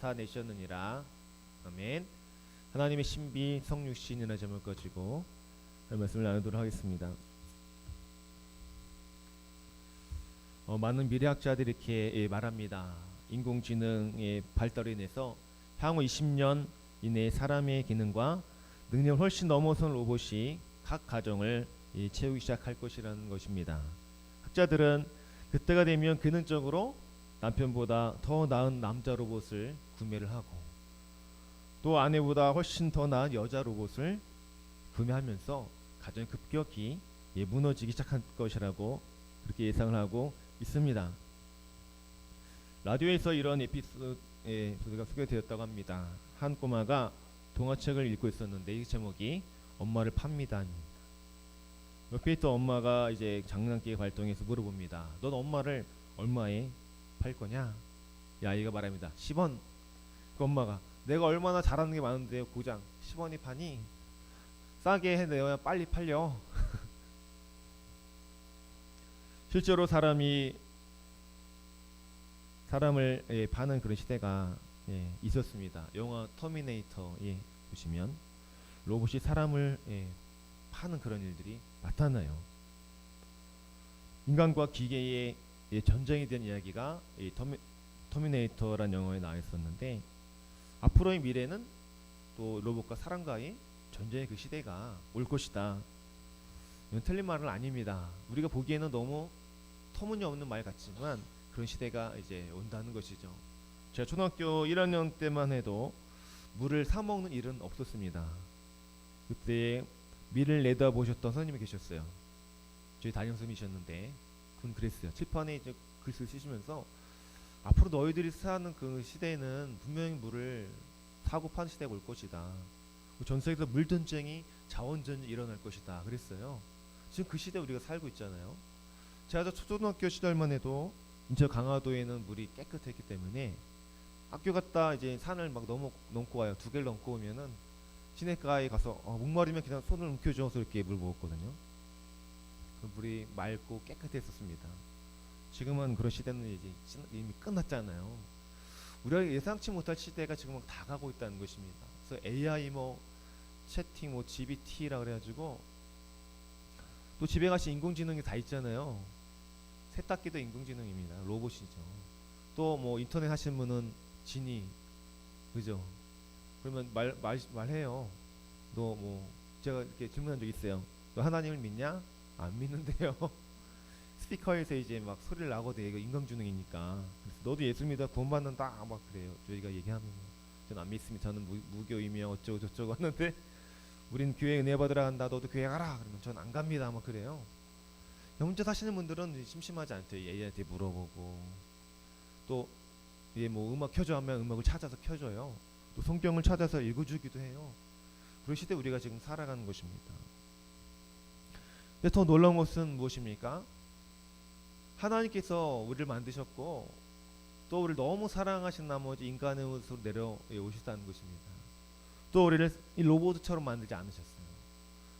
다 내셨느니라. 아멘. 하나님의 신비 성육신이라 점을 가지고 말씀을 나누도록 하겠습니다. 많은 미래학자들이 이렇게 말합니다. 인공지능의 발달로 인해서 향후 20년 이내에 사람의 기능과 능력을 훨씬 넘어선 로봇이 각 가정을 채우기 시작할 것이라는 것입니다. 학자들은 그때가 되면 기능적으로 남편보다 더 나은 남자 로봇을 구매를 하고 또 아내보다 훨씬 더 나은 여자 로봇을 구매하면서 가정이 급격히 무너지기 시작할 것이라고 그렇게 예상을 하고 있습니다. 라디오에서 이런 에피소드가 소개되었다고 합니다. 한 꼬마가 동화책을 읽고 있었는데 이 제목이 엄마를 팝니다입니다. 옆에 있던 엄마가 이제 장난기 발동해서 물어봅니다. 넌 엄마를 얼마에 팔 거냐? 이 아이가 말합니다. 10원. 그 엄마가 내가 얼마나 잘하는 게 많은데요. 고장 10원이 파니? 싸게 해내야 빨리 팔려. 실제로 사람을 파는 그런 시대가 있었습니다. 영화 터미네이터에 보시면 로봇이 사람을 파는 그런 일들이 나타나요. 인간과 기계의 전쟁에 대한 이야기가 터미네이터라는 영화에 나와 있었는데 앞으로의 미래는 또 로봇과 사람과의 전쟁의 그 시대가 올 것이다. 이건 틀린 말은 아닙니다. 우리가 보기에는 너무 터무니없는 말 같지만 그런 시대가 이제 온다는 것이죠. 제가 초등학교 1학년 때만 해도 물을 사 먹는 일은 없었습니다. 그때 밀을 내다보셨던 선생님이 계셨어요. 저희 담임선생님이셨는데 그분 그랬어요. 칠판에 이제 글씨를 쓰시면서 앞으로 너희들이 사는 그 시대에는 분명히 물을 사고 파는 시대가 올 것이다. 전 세계에서 물전쟁이 자원전쟁이 일어날 것이다. 그랬어요. 지금 그 시대에 우리가 살고 있잖아요. 제가 초등학교 시절만 해도 인천 강화도에는 물이 깨끗했기 때문에 학교 갔다 이제 산을 막 넘고 와요. 2개를 넘고 오면은 시냇가에 가서 목마르면 그냥 손을 움켜쥐어서 이렇게 물 먹었거든요. 그 물이 맑고 깨끗했었습니다. 지금은 그런 시대는 이제 이미 끝났잖아요. 우리가 예상치 못할 시대가 지금 막 다가고 있다는 것입니다. 그래서 AI 채팅 GBT라 그래가지고 또 집에 가시 인공지능이 다 있잖아요. 세탁기도 인공지능입니다. 로봇이죠. 또 인터넷 하시는 분은 지니, 그죠? 그러면 말해요. 너 제가 이렇게 질문한 적 있어요. 너 하나님을 믿냐? 안 믿는데요. 스피커에서 이제 막 소리를 나거든. 이거 인공지능이니까. 그래서 너도 예수 믿어 구원받는다 막 그래요. 저희가 얘기하면 저는 안 믿습니다. 저는 무교이며 어쩌고 저쩌고 하는데 우린 교회 은혜 받으러 간다. 너도 교회 가라. 그러면 저는 안 갑니다. 막 그래요. 혼자 사시는 분들은 심심하지 않죠. 얘한테 물어보고 또 음악 켜줘 하면 음악을 찾아서 켜줘요. 또 성경을 찾아서 읽어주기도 해요. 그런 시대 우리가 지금 살아가는 것입니다. 근데 더 놀라운 것은 무엇입니까? 하나님께서 우리를 만드셨고 또 우리를 너무 사랑하신 나머지 인간의 모습으로 내려오셨다는 것입니다. 또 우리를 이 로봇처럼 만들지 않으셨어요.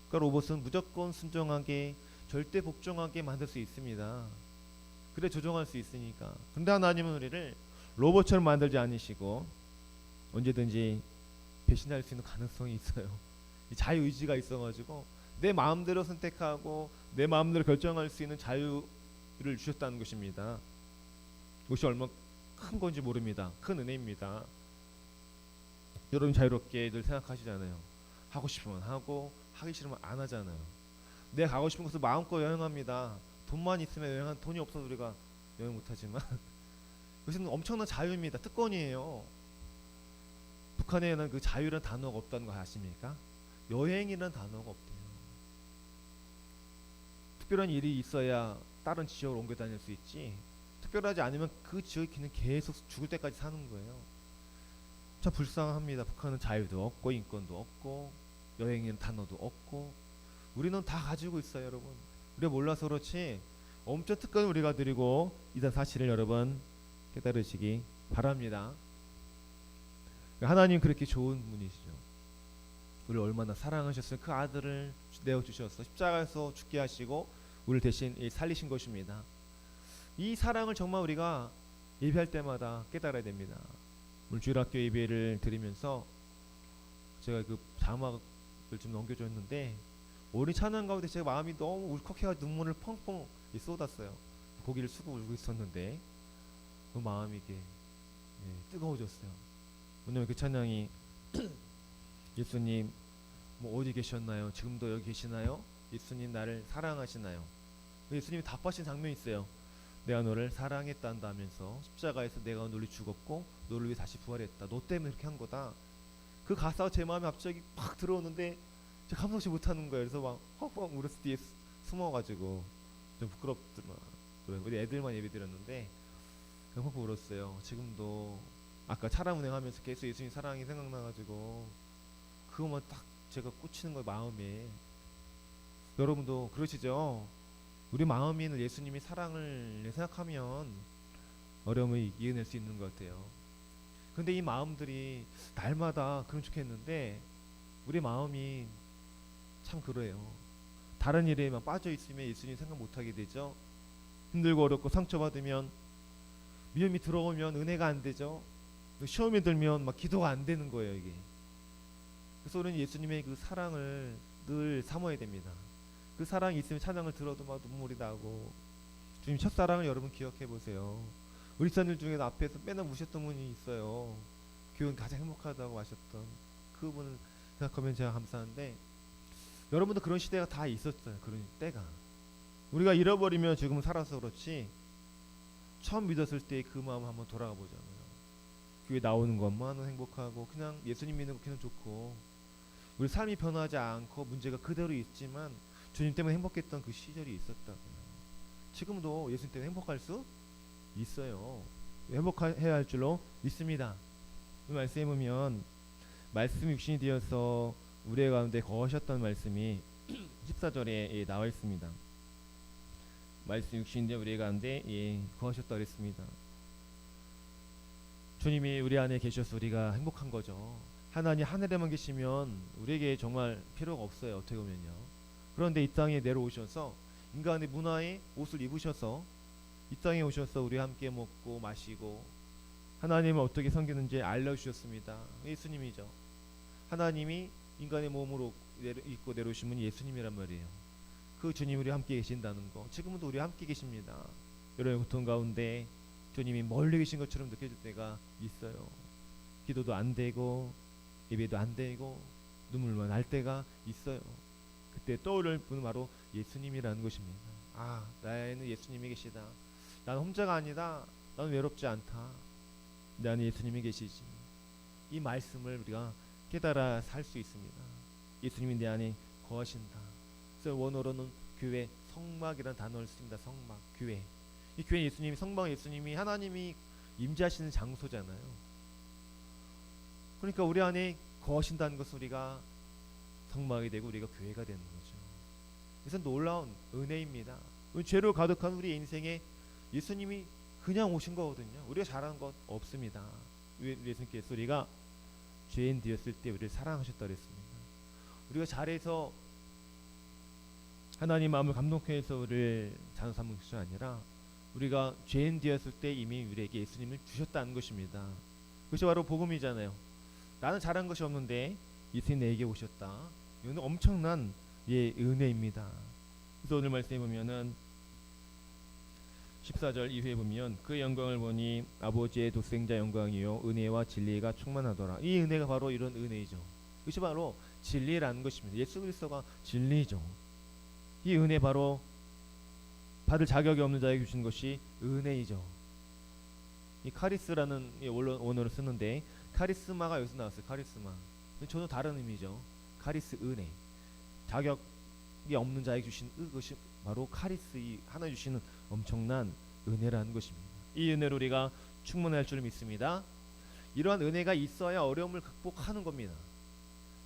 그러니까 로봇은 무조건 순종하게 절대 복종하게 만들 수 있습니다. 그래 조종할 수 있으니까. 근데 하나님은 우리를 로봇처럼 만들지 않으시고 언제든지 배신할 수 있는 가능성이 있어요. 자유의지가 있어가지고 내 마음대로 선택하고 내 마음대로 결정할 수 있는 자유를 주셨다는 것입니다. 그것이 얼마나 큰 건지 모릅니다. 큰 은혜입니다. 여러분 자유롭게 늘 생각하시잖아요. 하고 싶으면 하고 하기 싫으면 안 하잖아요. 내가 가고 싶은 곳을 마음껏 여행합니다. 돈만 있으면 여행한 돈이 없어서 우리가 여행 못하지만 이것은 엄청난 자유입니다. 특권이에요. 북한에는 그 자유라는 단어가 없다는 거 아십니까? 여행이라는 단어가 없대요. 특별한 일이 있어야 다른 지역으로 옮겨 다닐 수 있지 특별하지 않으면 그 지역에 그냥 계속 죽을 때까지 사는 거예요. 참 불쌍합니다. 북한은 자유도 없고 인권도 없고 여행이라는 단어도 없고 우리는 다 가지고 있어요. 여러분 우리가 몰라서 그렇지 엄청 특권을 우리가 드리고 이런 사실을 여러분 깨달으시기 바랍니다. 하나님 그렇게 좋은 분이시죠. 우리를 얼마나 사랑하셨어요. 그 아들을 내어주셔서 십자가에서 죽게 하시고 우리를 대신 살리신 것입니다. 이 사랑을 정말 우리가 예배할 때마다 깨달아야 됩니다. 오늘 주일학교 예배를 드리면서 제가 그 자막을 좀 넘겨줬는데 오랜 찬양 가운데 제가 마음이 너무 울컥해가지고 눈물을 펑펑 쏟았어요. 고개를 숙이고 울고 있었는데 그 마음이 이게 뜨거워졌어요. 왜냐면 그 찬양이 예수님 뭐 어디 계셨나요? 지금도 여기 계시나요? 예수님 나를 사랑하시나요? 예수님이 답하신 장면이 있어요. 내가 너를 사랑했단다면서 십자가에서 내가 너를 죽었고 너를 위해 다시 부활했다. 너 때문에 그렇게 한 거다. 그 가사가 제 마음에 갑자기 팍 들어오는데 제가 감당치 못하는 거예요. 그래서 막 헉헉 울었을 뒤에 숨어가지고 좀 부끄럽더만. 우리 애들만 예배 드렸는데 헉헉 울었어요. 지금도 아까 차량 운행하면서 계속 예수님 사랑이 생각나가지고 그것만 딱 제가 꽂히는 거예요 마음에. 여러분도 그러시죠? 우리 마음에는 예수님이 사랑을 생각하면 어려움을 이겨낼 수 있는 것 같아요. 근데 이 마음들이 날마다 그럼 좋겠는데 우리 마음이 참 그래요. 다른 일에만 빠져 있으면 예수님 생각 못하게 되죠. 힘들고 어렵고 상처받으면 위험이 들어오면 은혜가 안 되죠. 시험이 들면 막 기도가 안 되는 거예요 이게. 그래서 우리는 예수님의 그 사랑을 늘 삼아야 됩니다. 그 사랑이 있으면 찬양을 들어도 막 눈물이 나고. 주님 첫사랑을 여러분 기억해 보세요. 우리 선생님 중에 앞에서 맨날 우셨던 분이 있어요. 교회 가장 행복하다고 하셨던 그분을 생각하면 제가 감사한데 여러분도 그런 시대가 다 있었어요. 그런 때가 우리가 잃어버리면 지금 살아서 그렇지 처음 믿었을 때 그 마음 한번 돌아가 보자고요. 교회 나오는 것만 행복하고 그냥 예수님 믿는 거 그냥 좋고 우리 삶이 변하지 않고 문제가 그대로 있지만 주님 때문에 행복했던 그 시절이 있었다고요. 지금도 예수님 때문에 행복할 수 있어요. 행복해야 할 줄로 믿습니다. 이 말씀에 보면 말씀 육신이 되어서 우리 가운데 거하셨던 말씀이 14절에 나와 있습니다. 말씀 육신이 되어 우리 가운데 거하셨다 그랬습니다. 주님이 우리 안에 계셔서 우리가 행복한 거죠. 하나님 하늘에만 계시면 우리에게 정말 필요가 없어요. 어떻게 보면요. 그런데 이 땅에 내려오셔서 인간의 문화의 옷을 입으셔서 이 땅에 오셔서 우리와 함께 먹고 마시고 하나님을 어떻게 섬기는지 알려주셨습니다. 예수님이죠. 하나님이 인간의 몸으로 입고 내려오신 분이 예수님이란 말이에요. 그 주님이 우리와 함께 계신다는 거 지금도 우리와 함께 계십니다. 여러분의 고통 가운데 주님이 멀리 계신 것처럼 느껴질 때가 있어요. 기도도 안 되고 예배도 안 되고 눈물만 날 때가 있어요. 그때 떠오를 분은 바로 예수님이라는 것입니다. 아, 나에는 예수님이 계시다. 나는 혼자가 아니다. 나는 외롭지 않다. 내 안에 예수님이 계시지. 이 말씀을 우리가 깨달아 살 수 있습니다. 예수님이 내 안에 거하신다. 그래서 원어로는 교회 성막이라는 단어를 씁니다. 성막, 교회. 이 교회 예수님이 성막 예수님이 하나님이 임재하시는 장소잖아요. 그러니까 우리 안에 거하신다는 것은 우리가 성막이 되고 우리가 교회가 되는 거죠. 그래서 놀라운 은혜입니다. 죄로 가득한 우리 인생에 예수님이 그냥 오신 거거든요. 우리가 잘한 것 없습니다. 예수님께서 우리가 죄인 되었을 때 우리를 사랑하셨다 그랬습니다. 우리가 잘해서 하나님 마음을 감동케 해서 우리를 자녀 삼은 것이 아니라 우리가 죄인 되었을 때 이미 우리에게 예수님을 주셨다는 것입니다. 그것이 바로 복음이잖아요. 나는 잘한 것이 없는데 예수님 내게 오셨다. 이건 엄청난 은혜입니다. 그래서 오늘 말씀해 보면은 14절 이후에 보면 그 영광을 보니 아버지의 독생자 영광이요 은혜와 진리가 충만하더라. 이 은혜가 바로 이런 은혜이죠. 이것이 바로 진리라는 것입니다. 예수 그리스도가 진리죠. 이 은혜 바로 받을 자격이 없는 자에게 주신 것이 은혜이죠. 이 카리스라는 원어를 쓰는데 카리스마가 여기서 나왔어요. 카리스마. 전혀 다른 의미죠. 카리스 은혜. 자격이 없는 자에게 주신 것이 바로 카리스 이 하나 주시는 엄청난 은혜라는 것입니다. 이 은혜로 우리가 충만할 줄 믿습니다. 이러한 은혜가 있어야 어려움을 극복하는 겁니다.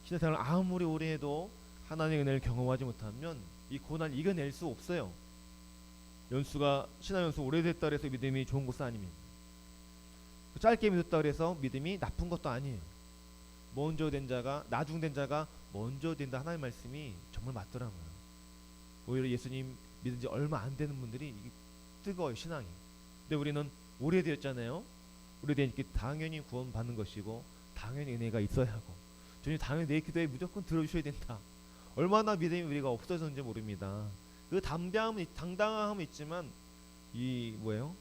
신앙생활을 아무리 오래 해도 하나님의 은혜를 경험하지 못하면 이 고난을 이겨낼 수 없어요. 신앙 연수 오래됐다 해서 믿음이 좋은 것은 아닙니다. 짧게 믿었다 그래서 믿음이 나쁜 것도 아니에요. 먼저 된 자가 나중된 자가 먼저 된다. 하나님의 말씀이 정말 맞더라고요. 오히려 예수님 믿은 지 얼마 안 되는 분들이 뜨거워요 신앙이. 근데 우리는 오래되었잖아요. 우리에 대해 이렇게 당연히 구원받는 것이고 당연히 은혜가 있어야 하고 주님 당연히 내 기도에 무조건 들어주셔야 된다. 얼마나 믿음이 우리가 없어졌는지 모릅니다. 그 당당함은 있지만 이 뭐예요?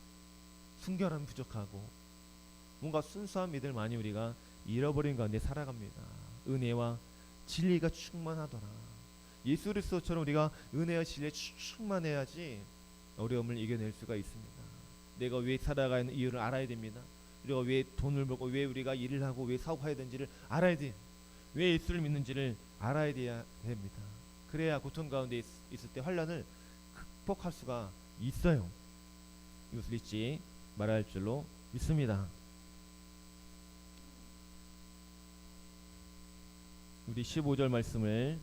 순결함이 부족하고 뭔가 순수한 믿음을 많이 우리가 잃어버린 가운데 살아갑니다. 은혜와 진리가 충만하더라. 예수 그리스도처럼 우리가 은혜와 진리에 충만해야지 어려움을 이겨낼 수가 있습니다. 내가 왜 살아가는 이유를 알아야 됩니다. 우리가 왜 돈을 벌고 왜 우리가 일을 하고 왜 사업해야 되는지를 알아야 돼요. 왜 예수를 믿는지를 알아야 됩니다. 그래야 고통 가운데 있을 때 환난을 극복할 수가 있어요. 이것을 잊지 말아야 할 줄로 믿습니다. 우리 15절 말씀을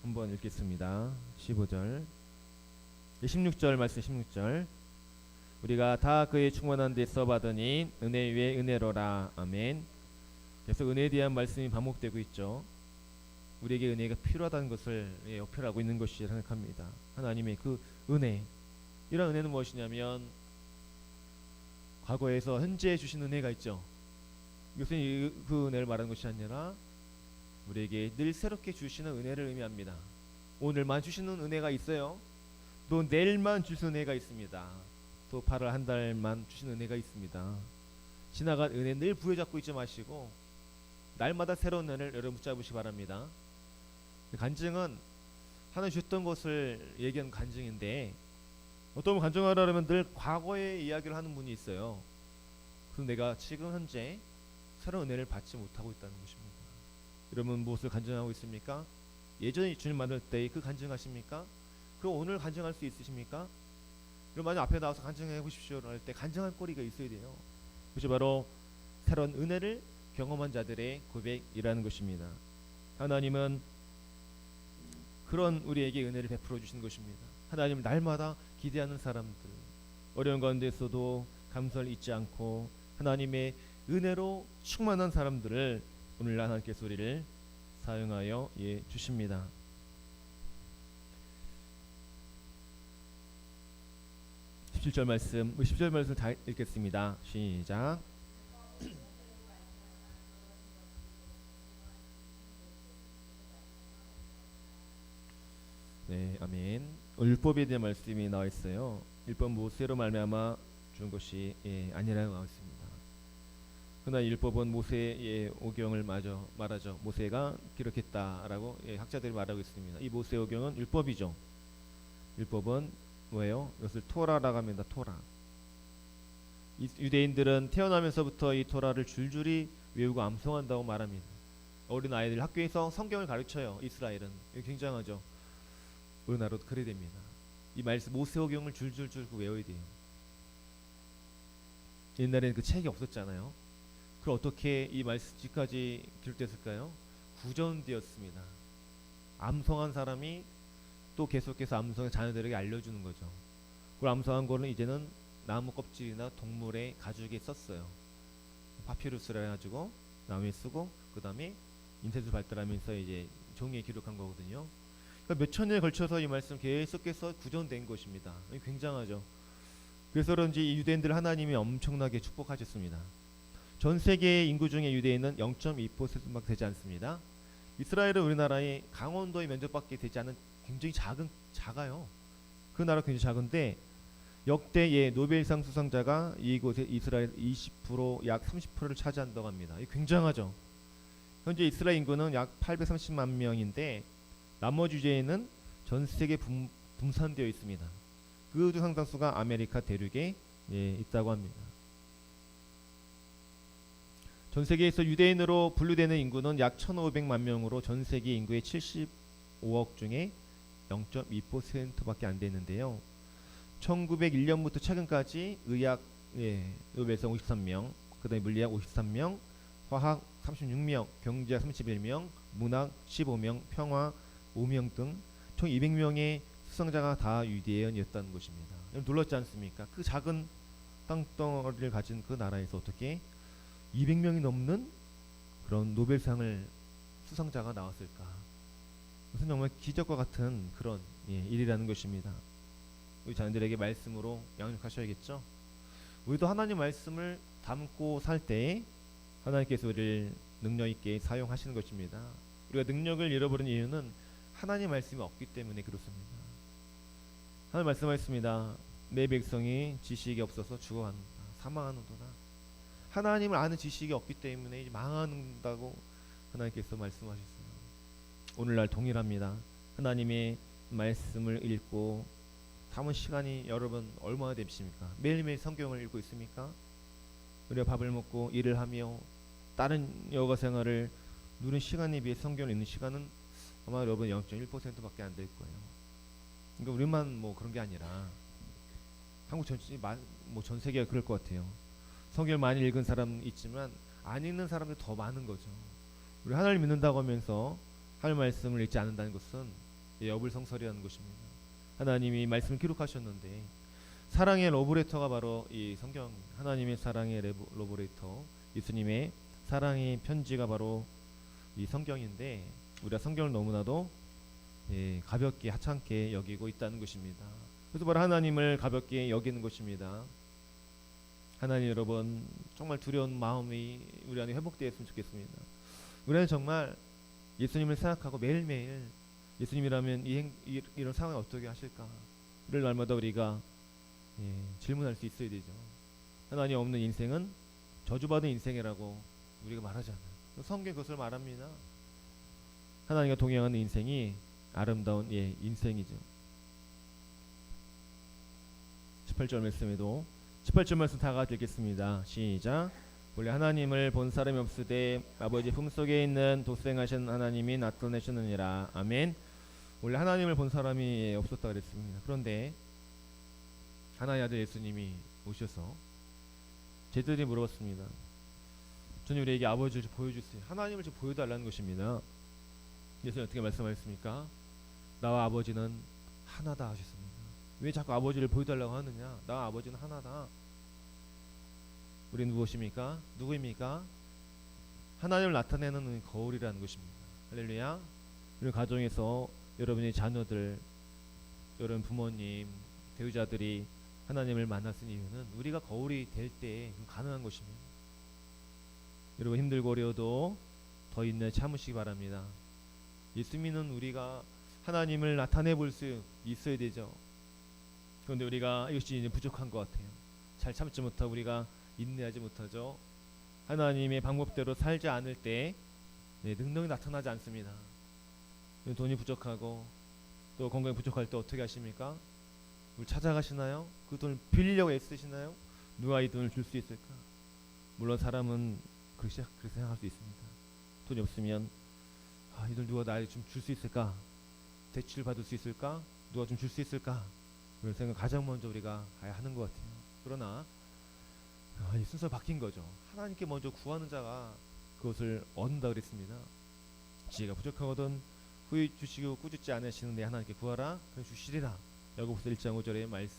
한번 읽겠습니다. 15절 16절 말씀 16절 우리가 다 그의 충만한 데서 받으니 은혜 위에 은혜로라. 아멘. 계속 은혜에 대한 말씀이 반복되고 있죠. 우리에게 은혜가 필요하다는 것을 어필하고 있는 것이 생각합니다. 하나님의 그 은혜, 이런 은혜는 무엇이냐면 과거에서 현재 주신 은혜가 있죠. 이것은 그 은혜를 말하는 것이 아니라 우리에게 늘 새롭게 주시는 은혜를 의미합니다. 오늘만 주시는 은혜가 있어요. 또 내일만 주시는 은혜가 있습니다. 또 8월 한 달만 주시는 은혜가 있습니다. 지나간 은혜 늘 부여잡고 있지 마시고 날마다 새로운 은혜를 여러분 붙잡으시기 바랍니다. 간증은 하나님 주셨던 것을 얘기하는 간증인데 어떤 분 간증하려면 늘 과거의 이야기를 하는 분이 있어요. 그래서 내가 지금 현재 새로운 은혜를 받지 못하고 있다는 것입니다. 여러분 무엇을 간증하고 있습니까? 예전에 주님 만날 때 그 간증하십니까? 그럼 오늘 간증할 수 있으십니까? 여러분 만약 앞에 나와서 간증해 보십시오 할 때 간증할 거리가 있어야 돼요. 그것이 바로 새로운 은혜를 경험한 자들의 고백이라는 것입니다. 하나님은 그런 우리에게 은혜를 베풀어 주신 것입니다. 하나님 날마다 기대하는 사람들, 어려운 가운데서도 감사를 잊지 않고 하나님의 은혜로 충만한 사람들을 오늘 하나님께서 우리를 사용하여 주십니다. (17절) 말씀, 10절 말씀 다 읽겠습니다. 시작. 네, 아멘. 율법에 대한 말씀이 나와 있어요. 율법 모세로 말미암아 준 것이 아니라고 나와 있습니다. 그러나 율법은 모세의 오경을 마저 말하죠. 모세가 기록했다라고 학자들이 말하고 있습니다. 이 모세 오경은 율법이죠. 율법은 뭐예요? 이것을 토라라고 합니다. 토라. 유대인들은 태어나면서부터 이 토라를 줄줄이 외우고 암송한다고 말합니다. 어린 아이들 학교에서 성경을 가르쳐요. 이스라엘은 굉장하죠. 우리나라도 그래야 됩니다. 이 말씀 모세오경을 줄줄줄 외워야 돼요. 옛날에는 그 책이 없었잖아요. 그럼 어떻게 이 말씀까지 기록됐을까요? 구전되었습니다. 암송한 사람이 또 계속해서 암송해 자녀들에게 알려주는 거죠. 그걸 암송한 거는 이제는 나무 껍질이나 동물의 가죽에 썼어요. 파피루스라 해가지고 나무에 쓰고 그 다음에 인쇄술 발달하면서 이제 종이에 기록한 거거든요. 그러니까 몇천 년에 걸쳐서 이 말씀 계속해서 구전된 것입니다. 굉장하죠. 그래서 그런지 유대인들 하나님이 엄청나게 축복하셨습니다. 전 세계의 인구 중에 유대인은 0.2%밖에 되지 않습니다. 이스라엘은 우리나라의 강원도의 면적밖에 되지 않은 굉장히 작아요. 그 나라 굉장히 작은데 역대 노벨상 수상자가 이곳에 이스라엘 20% 약 30%를 차지한다고 합니다. 굉장하죠. 현재 이스라엘 인구는 약 830만 명인데 나머지 유대인은 전 세계 분산되어 있습니다. 그 중 상당수가 아메리카 대륙에 있다고 합니다. 전 세계에서 유대인으로 분류되는 인구는 약 1,500만 명으로 전 세계 인구의 75억 중에 0.2%밖에 안 되는데요. 1901년부터 최근까지 의학 노벨상 53명, 그다음에 물리학 53명, 화학 36명, 경제학 31명, 문학 15명, 평화 5명 등 총 200명의 수상자가 다 유대인이었다는 것입니다. 놀랍지 않습니까? 그 작은 땅덩어리를 가진 그 나라에서 어떻게 200명이 넘는 그런 노벨상을 수상자가 나왔을까? 무슨 정말 기적과 같은 그런 일이라는 것입니다. 우리 자녀들에게 말씀으로 양육하셔야겠죠. 우리도 하나님 말씀을 담고 살 때 하나님께서 우리를 능력 있게 사용하시는 것입니다. 우리가 능력을 잃어버린 이유는 하나님 말씀이 없기 때문에 그렇습니다. 하나님 말씀하셨습니다. 내 백성이 지식이 없어서 죽어간다, 사망하는도다. 하나님을 아는 지식이 없기 때문에 이제 망한다고 하나님께서 말씀하셨어요. 오늘날 동일합니다. 하나님의 말씀을 읽고 삼은 시간이 여러분 얼마나 되십니까? 매일매일 성경을 읽고 있습니까? 우리가 밥을 먹고 일을 하며 다른 여가 생활을 누린 시간에 비해 성경을 읽는 시간은 아마 여러분 0.1%밖에 안 될 거예요. 그러니까 우리만 뭐 그런 게 아니라 한국 전 세계가 그럴 것 같아요. 성경을 많이 읽은 사람 있지만 안 읽는 사람들 더 많은 거죠. 우리 하나님을 믿는다고 하면서 하나님 말씀을 읽지 않는다는 것은 여불성설이라는 것입니다. 하나님이 말씀을 기록하셨는데 사랑의 러브레터가 바로 이 성경, 하나님의 사랑의 러브레터, 예수님의 사랑의 편지가 바로 이 성경인데 우리가 성경을 너무나도 가볍게 하찮게 여기고 있다는 것입니다. 그래서 바로 하나님을 가볍게 여기는 것입니다. 하나님 여러분, 정말 두려운 마음이 우리 안에 회복되었으면 좋겠습니다. 우리는 정말 예수님을 생각하고 매일매일 예수님이라면 이런 상황을 어떻게 하실까? 이럴 날마다 우리가 질문할 수 있어야 되죠. 하나님 없는 인생은 저주받은 인생이라고 우리가 말하잖아요. 성경 그것을 말합니다. 하나님과 동행하는 인생이 아름다운 인생이죠. 18절 말씀에도 18절 말씀 다 같이 읽겠습니다. 시작. 원래 하나님을 본 사람이 없으되 아버지 품속에 있는 독생하신 하나님이 나타내셨느니라. 아멘. 원래 하나님을 본 사람이 없었다 그랬습니다. 그런데 하나님의 아들 예수님이 오셔서 제자들이 물어봤습니다. 주님 우리에게 아버지를 좀 보여주세요. 하나님을 좀 보여달라는 것입니다. 예수님 어떻게 말씀하셨습니까? 나와 아버지는 하나다 하셨습니다. 왜 자꾸 아버지를 보여달라고 하느냐? 나와 아버지는 하나다. 우리는 무엇입니까? 누구입니까? 하나님을 나타내는 거울이라는 것입니다. 할렐루야. 우리 가정에서 여러분의 자녀들, 여러분 부모님, 배우자들이 하나님을 만났은 이유는 우리가 거울이 될 때 가능한 것입니다. 여러분 힘들고 어려워도 더 인내 참으시기 바랍니다. 예수 믿는 우리가 하나님을 나타내 볼 수 있어야 되죠. 그런데 우리가 이것이 이제 부족한 것 같아요. 잘 참지 못하고 우리가 인내하지 못하죠. 하나님의 방법대로 살지 않을 때 능력이 나타나지 않습니다. 돈이 부족하고 또 건강이 부족할 때 어떻게 하십니까? 우리 찾아가시나요? 그 돈을 빌리려고 애쓰시나요? 누가 이 돈을 줄 수 있을까? 물론 사람은 그렇게 생각할 수 있습니다. 돈이 없으면 이들 누가 나에게 좀 줄 수 있을까? 대출을 받을 수 있을까? 누가 좀 줄 수 있을까? 그런 생각 가장 먼저 우리가 하는 것 같아요. 그러나 이 순서 바뀐 거죠. 하나님께 먼저 구하는 자가 그것을 얻는다 그랬습니다. 지혜가 부족하거든 후에 주시고 꾸짖지 않으시는데 하나님께 구하라 그럼 주시리라. 야고보서 1장 5절의 말씀.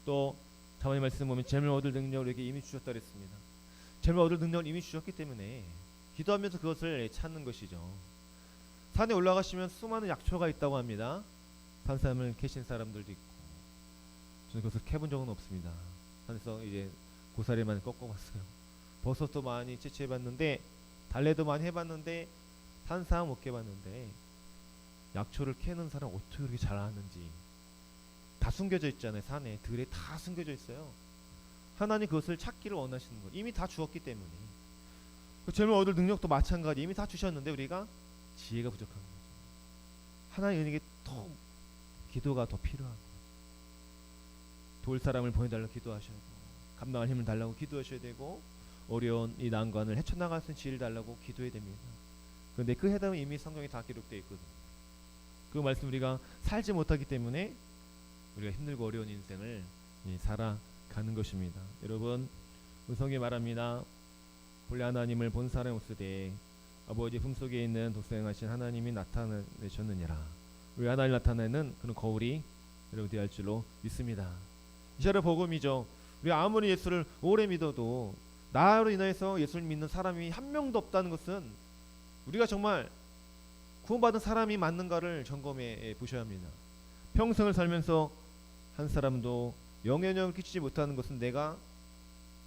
또 다음의 말씀 보면 재물 얻을 능력을 우리에게 이미 주셨다 그랬습니다. 재물 얻을 능력을 이미 주셨기 때문에 기도하면서 그것을 찾는 것이죠. 산에 올라가시면 수많은 약초가 있다고 합니다. 산삼을 캐신 사람들도 있고 저는 그것을 캐본 적은 없습니다. 산에서 이제 고사리만 꺾어봤어요. 버섯도 많이 채취해봤는데 달래도 많이 해봤는데 산삼 못 캐봤는데 약초를 캐는 사람 어떻게 그렇게 잘하는지 다 숨겨져 있잖아요. 산에 들에 다 숨겨져 있어요. 하나님 그것을 찾기를 원하시는 거예요. 이미 다 주었기 때문에. 그 재물 얻을 능력도 마찬가지 이미 다 주셨는데 우리가 지혜가 부족한 거죠. 하나님에게 더 기도가 더 필요한 거예요. 도울 사람을 보내달라고 기도하셔야 되고 감당할 힘을 달라고 기도하셔야 되고 어려운 이 난관을 헤쳐나갈 수 있는 지혜를 달라고 기도해야 됩니다. 그런데 그 해답은 이미 성경에 다 기록되어 있거든요. 그 말씀 우리가 살지 못하기 때문에 우리가 힘들고 어려운 인생을 살아가는 것입니다. 여러분 성경에 말합니다. 본래 하나님을 본 사람이 없으되 아버지 품속에 있는 독생하신 하나님이 나타내셨느니라. 우리 하나님 나타내는 그런 거울이 여러분 되어야 할 줄로 믿습니다. 이샤라 복음이죠. 우리 아무리 예수를 오래 믿어도 나로 인해서 예수를 믿는 사람이 한 명도 없다는 것은 우리가 정말 구원받은 사람이 맞는가를 점검해 보셔야 합니다. 평생을 살면서 한 사람도 영향력을 끼치지 못하는 것은 내가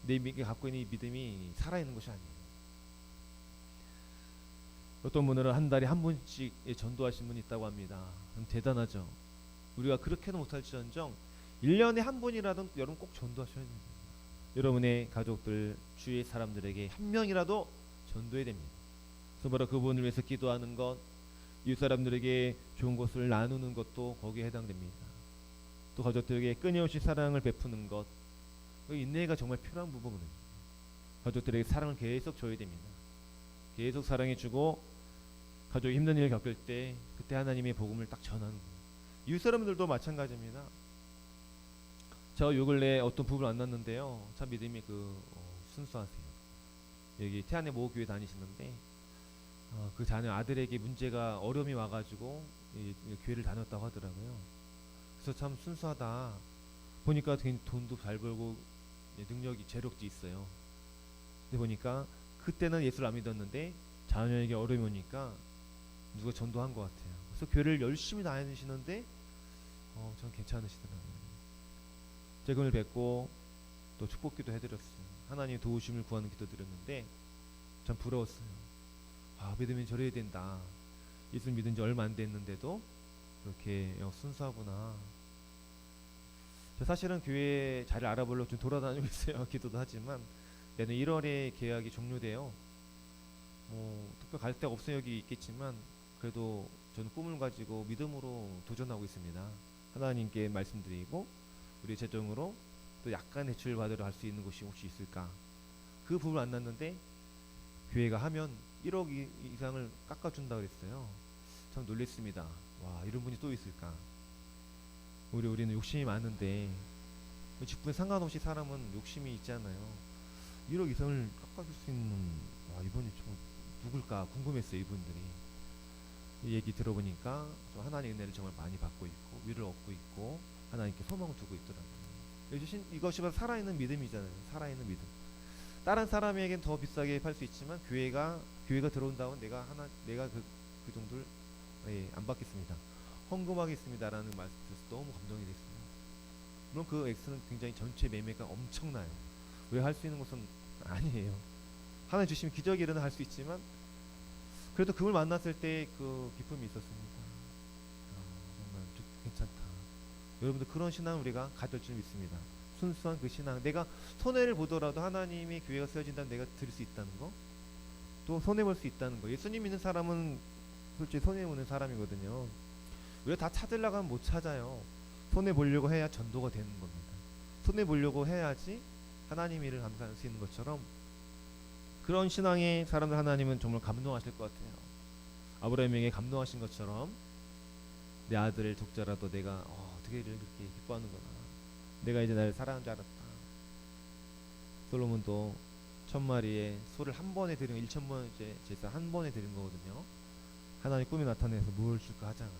내게 갖고 있는 이 믿음이 살아있는 것이 아니에요. 어떤 분들은 한 달에 한 번씩 전도하신 분이 있다고 합니다. 대단하죠. 우리가 그렇게는 못할지언정 1년에 한 번이라도 여러분 꼭 전도하셔야 됩니다. 여러분의 가족들, 주위의 사람들에게 한 명이라도 전도해야 됩니다. 그래서 바로 그분을 위해서 기도하는 것, 이웃 사람들에게 좋은 것을 나누는 것도 거기에 해당됩니다. 또 가족들에게 끊임없이 사랑을 베푸는 것, 인내가 정말 필요한 부분입니다. 가족들에게 사랑을 계속 줘야 됩니다. 계속 사랑해주고 가족이 힘든 일을 겪을 때 그때 하나님의 복음을 딱 전하는 거예요. 이웃 사람들도 마찬가지입니다. 저 요 근래 어떤 부부를 만났는데요. 참 믿음이 순수하세요. 여기 태안의 모교회 다니시는데 그 자녀 아들에게 문제가 어려움이 와가지고 이 교회를 다녔다고 하더라고요. 그래서 참 순수하다. 보니까 돈도 잘 벌고 능력이 재력도 있어요. 근데 보니까 그때는 예수를 안 믿었는데 자녀에게 어려움이 오니까 누가 전도한 것 같아요. 그래서 교회를 열심히 다니시는데 전 괜찮으시더라고요. 제가 오늘 뵙고 또 축복기도 해드렸어요. 하나님 도우심을 구하는 기도 드렸는데 참 부러웠어요. 믿으면 저래야 된다. 예수 믿은 지 얼마 안 됐는데도 그렇게 순수하구나. 저 사실은 교회 자리를 알아보려고 좀 돌아다니고 있어요. 기도도 하지만 내년 1월에 계약이 종료돼요. 특별 갈 데가 없어요. 여기 있겠지만 그래도 저는 꿈을 가지고 믿음으로 도전하고 있습니다. 하나님께 말씀드리고 우리 재정으로 또 약간 대출 받으러 갈 수 있는 곳이 혹시 있을까? 그 부분을 만났는데 교회가 하면 1억 이상을 깎아준다 그랬어요. 참 놀랬습니다. 와, 이런 분이 또 있을까? 우리는 욕심이 많은데 직분에 상관없이 사람은 욕심이 있잖아요. 1억 이상을 깎아줄 수 있는 이분이 좀 누굴까 궁금했어요. 이분들이 이 얘기 들어보니까 좀 하나님의 은혜를 정말 많이 받고 있고 위를 얻고 있고 하나님께 소망을 두고 있더라고요. 이것이 바로 살아있는 믿음이잖아요. 살아있는 믿음. 다른 사람에겐 더 비싸게 팔 수 있지만 교회가 들어온다면 내가 그 정도를 안 받겠습니다. 헌금하겠습니다라는 말씀 들어서 너무 감동이 됐어요. 물론 그 액수는 굉장히 전체 매매가 엄청나요. 왜 할 수 있는 것은 아니에요. 하나님 주시면 기적이 일어나 할 수 있지만 그래도 그걸 만났을 때 그 기쁨이 있었습니다. 정말 괜찮다. 여러분들 그런 신앙 우리가 가질 줄 믿습니다. 순수한 그 신앙. 내가 손해를 보더라도 하나님의 교회가 세워진다면 내가 드릴 수 있다는 거, 또 손해볼 수 있다는 거. 예수님 믿는 사람은 솔직히 손해보는 사람이거든요. 우리가 다 찾으려고 하면 못 찾아요. 손해보려고 해야 전도가 되는 겁니다. 손해보려고 해야지 하나님 일을 감사할 수 있는 것처럼 그런 신앙의 사람들 하나님은 정말 감동하실 것 같아요. 아브라함에게 감동하신 것처럼 내 아들을 독자라도 내가 어떻게 이렇게 기뻐하는구나. 내가 이제 나를 사랑하는 줄 알았다. 솔로몬도 1000마리의 소를 한 번에 드린 1000번째 제사 한 번에 드린 거거든요. 하나님 꿈에 나타내서 뭘 줄까 하잖아요.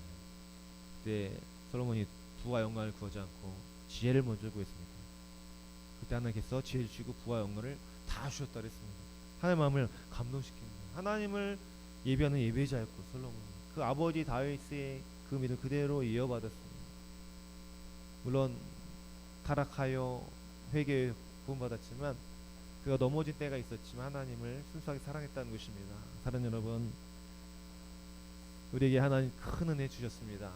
그때 솔로몬이 부와 영광을 구하지 않고 지혜를 먼저 구했습니다. 그때 하나님께서 지혜를 주시고 부와 영광을 다 주셨다 그랬습니다. 하나님의 마음을 감동시키는 거예요. 하나님을 예배하는 예배자였고 솔로몬 그 아버지 다윗의 그 믿음 그대로 이어받았습니다. 물론 타락하여 회개에 구원받았지만 그가 넘어질 때가 있었지만 하나님을 순수하게 사랑했다는 것입니다. 사랑하는 여러분, 우리에게 하나님 큰 은혜 주셨습니다.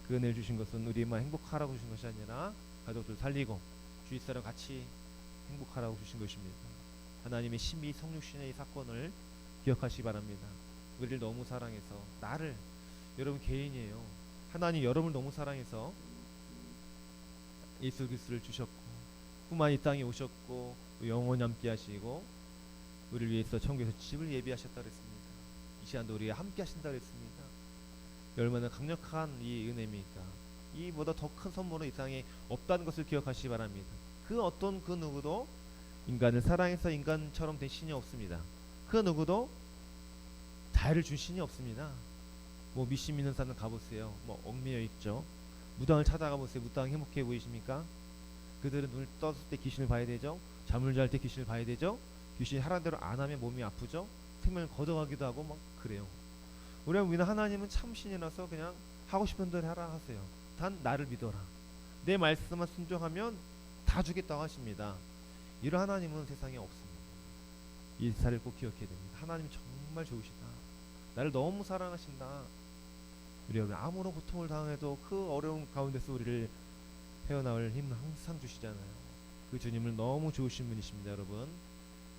그 은혜를 주신 것은 우리만 행복하라고 주신 것이 아니라 가족들 살리고 주위 사람 같이 행복하라고 주신 것입니다. 하나님의 신비 성육신의 이 사건을 기억하시기 바랍니다. 우리를 너무 사랑해서 나를 여러분 개인이에요. 하나님 여러분을 너무 사랑해서 예수 그리스도를 주셨고 뿐만 이 땅에 오셨고 영원히 함께 하시고 우리를 위해서 천국에서 집을 예비하셨다 그랬습니다. 이 시간도 우리가 함께 하신다 그랬습니다. 얼마나 강력한 이 은혜입니까? 이보다 더 큰 선물은 이 땅에 없다는 것을 기억하시기 바랍니다. 그 어떤 그 누구도 인간을 사랑해서 인간처럼 된 신이 없습니다. 그 누구도 자유를 준 신이 없습니다. 뭐 미신 믿는 사람 가보세요. 뭐 얽매여 있죠. 무당을 찾아가 보세요. 무당 행복해 보이십니까? 그들은 눈을 떴을 때 귀신을 봐야 되죠. 잠을 잘 때 귀신을 봐야 되죠. 귀신이 하라는 대로 안 하면 몸이 아프죠. 생명을 걷어가기도 하고 막 그래요. 우리는 하나님은 참 신이라서 그냥 하고 싶은 대로 하라 하세요. 단 나를 믿어라. 내 말씀만 순종하면 다 주겠다고 하십니다. 이런 하나님은 세상에 없습니다. 이 사를 꼭 기억해야 됩니다. 하나님 정말 좋으시다. 나를 너무 사랑하신다. 우리가 아무런 고통을 당해도 그 어려움 가운데서 우리를 헤어나올 힘을 항상 주시잖아요. 그 주님을 너무 좋으신 분이십니다. 여러분,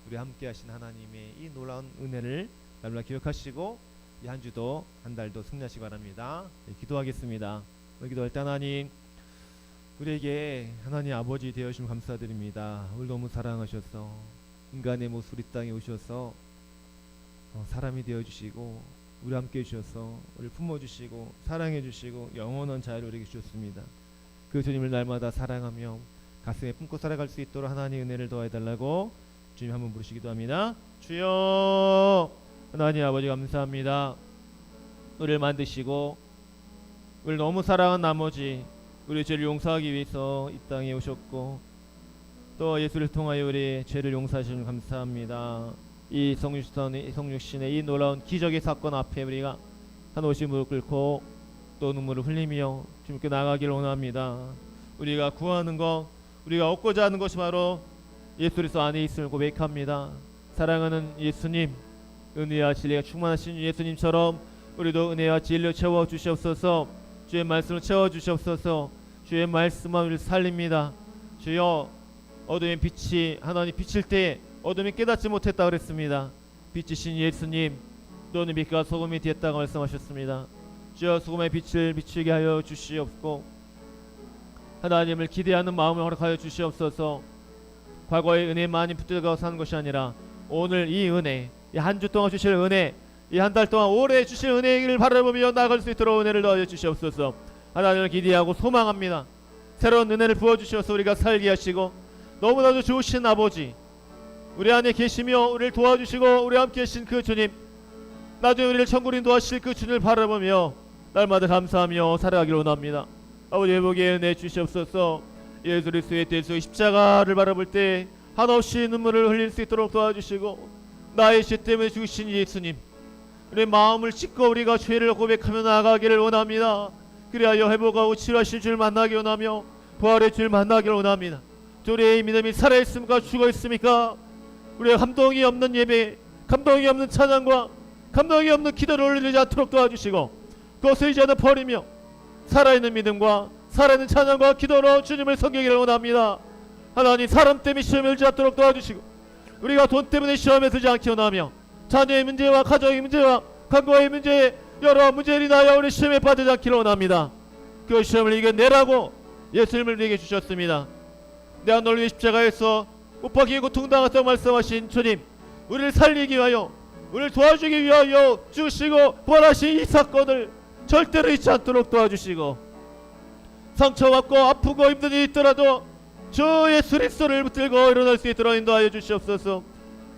우리 함께 하신 하나님의 이 놀라운 은혜를 날마다 기억하시고 이 한 주도 한 달도 승리하시기 바랍니다. 네, 기도하겠습니다. 기도할 때 하나님, 우리에게 하나님 아버지 되어주시면 감사드립니다. 우리 너무 사랑하셔서 인간의 모습 이 땅에 오셔서 사람이 되어주시고 우리 함께 해주셔서 우리를 품어주시고 사랑해주시고 영원한 자유를 우리에게 주셨습니다. 그 주님을 날마다 사랑하며 가슴에 품고 살아갈 수 있도록 하나님의 은혜를 더해달라고 주님 한번 부르시기도 합니다. 주여, 하나님 아버지 감사합니다. 우리를 만드시고 우리를 너무 사랑한 나머지 우리 죄를 용서하기 위해서 이 땅에 오셨고 또 예수를 통하여 우리의 죄를 용서하시는 감사합니다. 이 성육신의 이 놀라운 기적의 사건 앞에 우리가 한없이 무릎 꿇고 또 눈물을 흘리며 주님께 나가기를 원합니다. 우리가 구하는 것, 우리가 얻고자 하는 것이 바로 예수 그리스도 안에 있음을 고백합니다. 사랑하는 예수님, 은혜와 진리가 충만하신 예수님처럼 우리도 은혜와 진리로 채워 주시옵소서. 주의 말씀을 채워 주시옵소서. 주의 말씀만 우리를 살립니다. 주여, 어둠의 빛이 하나님 비칠 때 어둠이 깨닫지 못했다 그랬습니다. 빛이신 예수님, 너는 빛과 소금이 되었다고 말씀하셨습니다. 주여, 소금의 빛을 비추게 하여 주시옵고 하나님을 기대하는 마음을 허락하여 주시옵소서. 과거의 은혜 많이 붙들고 사는 것이 아니라 오늘 이 은혜, 이 한 주 동안 주실 은혜, 이 한 달 동안 오래 주실 은혜를 바라보며 나아갈 수 있도록 은혜를 더하여 주시옵소서. 하나님을 기대하고 소망합니다. 새로운 은혜를 부어주셔서 우리가 살게 하시고 너무나도 좋으신 아버지, 우리 안에 계시며 우리를 도와주시고 우리 함께 계신 그 주님, 나중에 우리를 천국으로 인도하실 그 주님을 바라보며 날마다 감사하며 살아가기를 원합니다. 아버지, 회복의 은혜 주시옵소서. 예수 그리스도의 대속의 십자가를 바라볼 때 한없이 눈물을 흘릴 수 있도록 도와주시고 나의 죄 때문에 죽으신 예수님, 우리 마음을 찢고 우리가 죄를 고백하며 나아가기를 원합니다. 그리하여 회복하고 치료하실 줄 만나기 원하며 부활의 줄 만나기를 원합니다. 우리의 믿음이 살아있습니까? 죽어있습니까? 우리의 감동이 없는 예배, 감동이 없는 찬양과 감동이 없는 기도를 올리지 않도록 도와주시고 그것을 이제는 버리며 살아있는 믿음과 살아있는 찬양과 기도로 주님을 섬기기를 원합니다. 하나님, 사람 때문에 시험에 들지 않도록 도와주시고 우리가 돈 때문에 시험에 들지 않게 원하며 자녀의 문제와 가정의 문제와 건강의 문제, 여러 문제를 인하여 우리 시험에 빠지지 않기를 원합니다. 그 시험을 이겨내라고 예수님을 우리에게 주셨습니다. 내가 널 위해 십자가에서 못 박히고 고통당했다고 말씀하신 주님, 우리를 살리기 위하여 우리를 도와주기 위하여 주시고 부활하신 이 사건을 절대로 잊지 않도록 도와주시고 상처받고 아프고 힘든 일이 있더라도 주 예수 그리스도를 붙들고 일어날 수 있도록 인도하여 주시옵소서.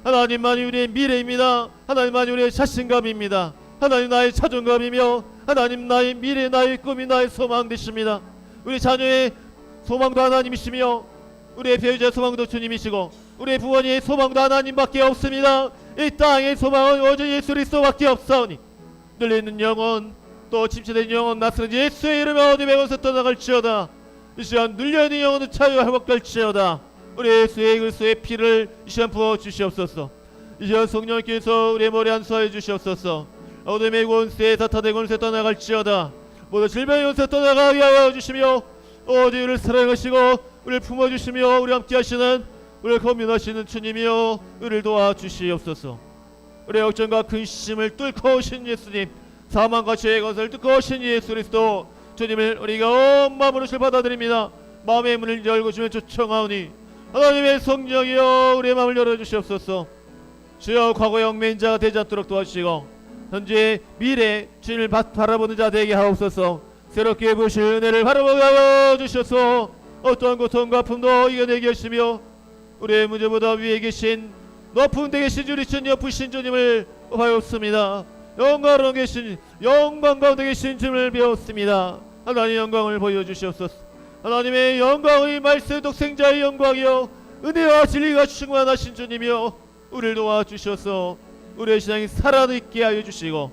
하나님만이 우리의 미래입니다. 하나님만이 우리의 자신감입니다. 하나님, 나의 자존감이며 하나님, 나의 미래, 나의 꿈이 나의 소망 되십니다. 우리 자녀의 소망도 하나님이시며 우리의 배우자의 소망도 주님이시고 우리의 부모님의 소망도 하나님밖에 없습니다. 이 땅의 소망은 오직 예수 그리스도밖에 없사오니 눌려있는 영혼, 또 침체된 영혼 나서는 예수의 이름에 어둠의 곳에서 떠나갈지어다. 이 시간 눌려있는 영혼은 자유와 회복될지어다. 우리 예수의 그리스도의 피를 이 시간 부어주시옵소서. 이 시간 성령께서 우리의 머리 안수하여 주시옵소서. 어둠의 권세, 사탄의 권세 떠나갈지어다. 모든 질병의 권세 떠나가게 하여 주시며 오직 우리를 사랑하시고 우리를 품어주시며 우리 함께 하시는 우리를 거민하시는 주님이여 우리를 도와주시옵소서. 우리의 걱정과 근심을 뚫고 오신 예수님, 사망과 죄의 것을 뚫고 오신 예수 그리스도 주님을 우리가 온 마음으로 받아들입니다. 마음의 문을 열고 주면 초청하오니 하나님의 성령이여 우리의 마음을 열어주시옵소서. 주여, 과거의 얽매인 자가 되지 않도록 도와주시고 현재 미래 주님을 바라보는 자 되게 하옵소서. 새롭게 보실 은혜를 바라보게 하여 주셔서 어떠한 고통과 아픔도 이겨내게 하시며 우리의 문제보다 위에 계신 높은 데 계신 우리 주님, 높으신 주님을 배웠습니다. 영광으로 계신, 영광 가운데 계신 주님을 배웠습니다. 하나님의 영광을 보여주시옵소서. 하나님의 영광의 말씀, 독생자의 영광이여 은혜와 진리가 충만하신 주님이여 우리를 도와주셔서 우리의 신앙이 살아있게 하여 주시고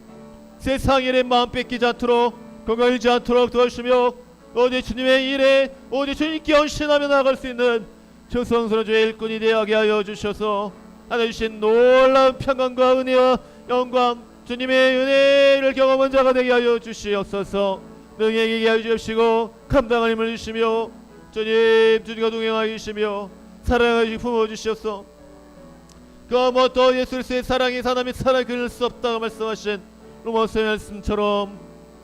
세상 일에 마음 뺏기지 않도록 건강 잃지 않도록 도와주시며 오직 주님의 일에 오직 주님께 헌신하며 나아갈 수 있는 적성스러운 주의 일꾼이 되게 하여 주셔서 하나 주신 놀라운 평강과 은혜와 영광 주님의 은혜를 경험한 자가 되게 하여 주시옵소서. 능히 하여 주시고 감당할 힘을 주시며 주님과 동행하여 주시며 사랑하여 주시고 품어주시옵소서. 그 무엇도 예수 그리스도의 사랑이 사람이 사랑을 끊을 수 없다고 말씀하신 로마서의 말씀처럼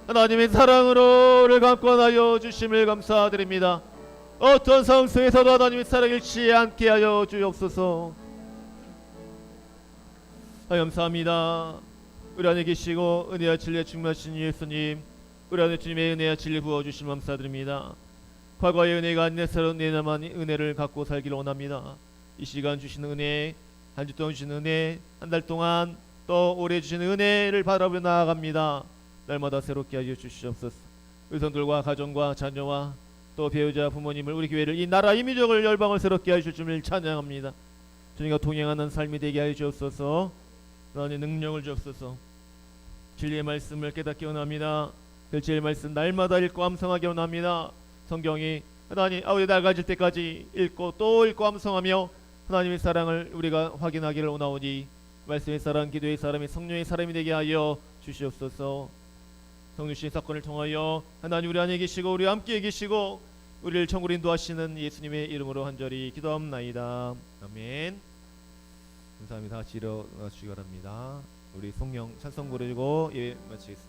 하나님의 사랑으로를 감권하여 주심을 감사드립니다. 어떤 상황 속에서도 하나님의 사랑을 잃지 않게 하여 주옵소서. 감사합니다. 우리 안에 계시고 은혜와 진리에 충만하신 예수님, 우리 안에 주님의 은혜와 진리 부어주심 감사드립니다. 과거의 은혜가 아닌 새로운 은혜만 은혜를 갖고 살기를 원합니다. 이 시간 주시는 은혜, 한 주 동안 주시는 은혜, 한 달 동안 또 올해 주시는 은혜를 바라보며 나아갑니다. 날마다 새롭게 하여 주시옵소서. 의성들과 가정과 자녀와 또 배우자 부모님을 우리 교회를 이 나라 이 민족을 열방을 새롭게 하여 주심을 찬양합니다. 주님과 동행하는 삶이 되게 하여 주옵소서. 하나님 능력을 주옵소서. 진리의 말씀을 깨닫게 원합니다. 그 진리의 말씀 날마다 읽고 암송하게 원합니다. 성경이 하나님 아우에 낡아질 때까지 읽고 또 읽고 암송하며 하나님의 사랑을 우리가 확인하기를 원하오니 말씀의 사랑, 기도의 사람이 성령의 사람이 되게 하여 주시옵소서. 성령의 사건을 통하여 하나님 우리 안에 계시고 우리 함께 계시고 우리를 천국으로 인도하시는 예수님의 이름으로 간절히 기도합나이다. 아멘. 감사합니다. 다 같이 일어나시기 바랍니다. 우리 성령 찬송 부르고 예배 마치겠습니다.